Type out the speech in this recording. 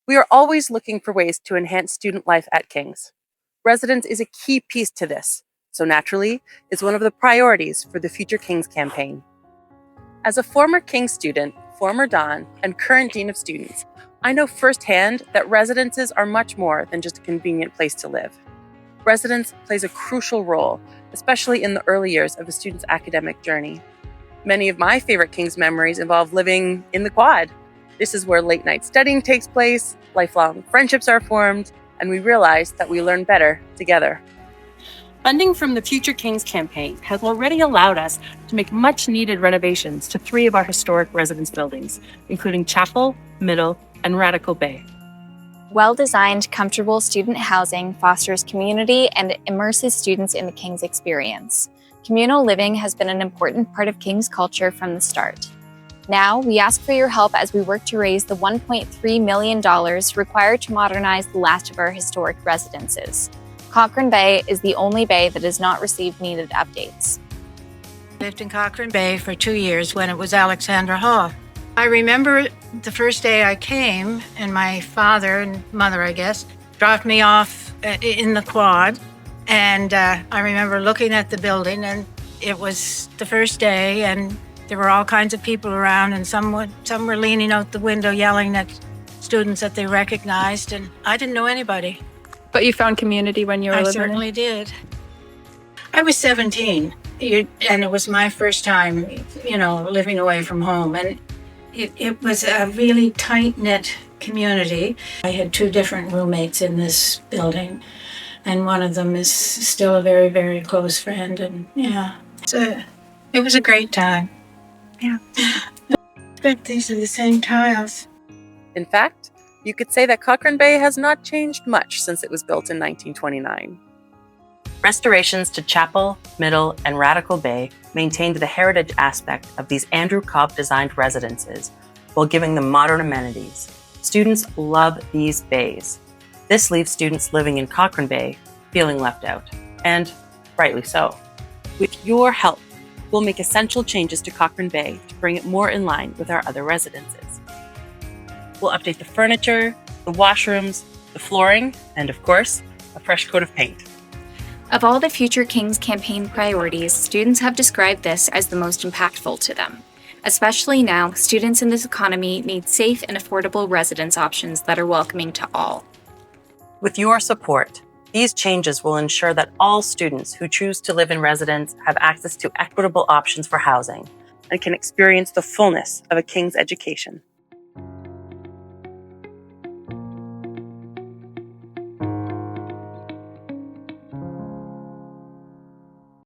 We are always looking for ways to enhance student life at King's. Residence is a key piece to this, so naturally, it's one of the priorities for the Future Kings campaign. As a former King's student, former Don, and current Dean of Students, I know firsthand that residences are much more than just a convenient place to live. Residence plays a crucial role, especially in the early years of a student's academic journey. Many of my favorite King's memories involve living in the quad. This is where late-night studying takes place, lifelong friendships are formed, and we realize that we learn better together. Funding from the Future Kings campaign has already allowed us to make much-needed renovations to 3 of our historic residence buildings, including Chapel, Middle, and Radical Bay. Well-designed, comfortable student housing fosters community and immerses students in the King's experience. Communal living has been an important part of King's culture from the start. Now, we ask for your help as we work to raise the $1.3 million required to modernize the last of our historic residences. Cochran Bay is the only bay that has not received needed updates. I lived in Cochran Bay for 2 years when it was Alexandra Hall. I remember the first day I came, and my father and mother, I guess, dropped me off in the quad. And I remember looking at the building, and it was the first day, and there were all kinds of people around, and some were leaning out the window yelling at students that they recognized, and I didn't know anybody. But you found community when you were living there? I certainly did. I was 17, and it was my first time, living away from home. And it was a really tight-knit community. I had 2 different roommates in this building, and one of them is still a very, very close friend. And it was a great time. Yeah. But these are the same tiles. In fact, you could say that Cochran Bay has not changed much since it was built in 1929. Restorations to Chapel, Middle, and Radical Bay maintained the heritage aspect of these Andrew Cobb-designed residences while giving them modern amenities. Students love these bays. This leaves students living in Cochran Bay feeling left out, and rightly so. With your help, we'll make essential changes to Cochran Bay to bring it more in line with our other residences. We'll update the furniture, the washrooms, the flooring, and of course, a fresh coat of paint. Of all the Future Kings campaign priorities, students have described this as the most impactful to them. Especially now, students in this economy need safe and affordable residence options that are welcoming to all. With your support, these changes will ensure that all students who choose to live in residence have access to equitable options for housing and can experience the fullness of a King's education.